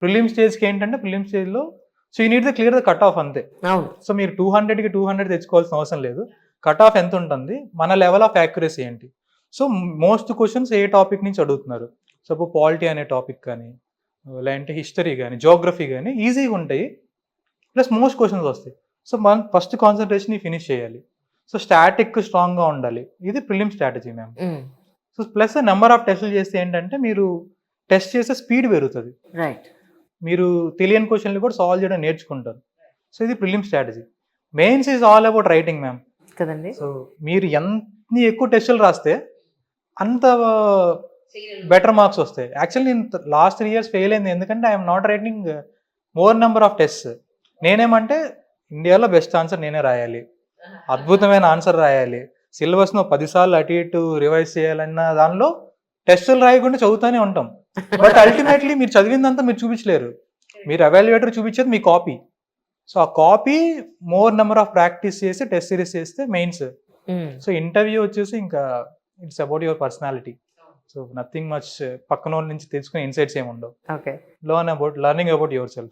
Prelim స్టేజ్కి ఏంటంటే prelim స్టేజ్లో so you need the clear the cut off అంతే. అవును. సో మీరు 200కి 200 తెచ్చుకోవాల్సిన అవసరం లేదు. కట్ ఆఫ్ ఎంత ఉంటుంది, మన లెవెల్ ఆఫ్ యాక్యురసీ ఏంటి. సో మోస్ట్ క్వశ్చన్స్ ఏ టాపిక్ నుంచి అడుగుతున్నారు. సపోజ్ పాలిటీ అనే టాపిక్ కానీ, లేదంటే హిస్టరీ కానీ, జియోగ్రఫీ కానీ ఈజీగా ఉంటాయి. ప్లస్ మోస్ట్ క్వశ్చన్స్ వస్తాయి. సో మనం ఫస్ట్ కాన్సన్ట్రేషన్ ఫినిష్ చేయాలి. సో స్టాటిక్ స్ట్రాంగ్గా ఉండాలి. ఇది prelim strategy ma'am. So plus number of టెస్టులు చేస్తే ఏంటంటే మీరు టెస్ట్ చేసే స్పీడ్ పెరుగుతుంది. రైట్. మీరు తెలియని క్వశ్చన్లు కూడా సాల్వ్ చేయడం నేర్చుకుంటారు. సో ఇది prelim strategy. Mains is all about writing ma'am. కదండి. సో మీరు ఎన్ని ఎక్కువ టెస్టులు రాస్తే అంత బెటర్ మార్క్స్ వస్తాయి. యాక్చువల్లీ నేను లాస్ట్ 3 years ఫెయిల్ అయింది ఎందుకంటే I'm not writing more number of test. నేనేమంటే ఇండియాలో బెస్ట్ ఆన్సర్ నేనే రాయాలి, అద్భుతమైన ఆన్సర్ రాయాలి, సిలబస్ను 10 సార్లు అటు ఇటు రివైజ్ చేయాలన్న దానిలో టెస్టులు రాయకుండా చదువుతూనే ఉంటాం. బట్ అల్టిమేట్లీ మీరు చదివిందంతా మీరు చూపించలేరు. మీరు ఎవాల్యుయేటర్ చూపించేది మీ కాపీ. సో ఆ copy more number of practice చేసి టెస్ట్ సిరీస్ చేస్తే మెయిన్స్. సో ఇంటర్వ్యూ వచ్చేసి ఇంకా it's about your personality. So nothing much పక్కన నుంచి తెలుసుకునే ఇన్సైట్స్ ఏమి ఉండవు. Okay. Learning about your self.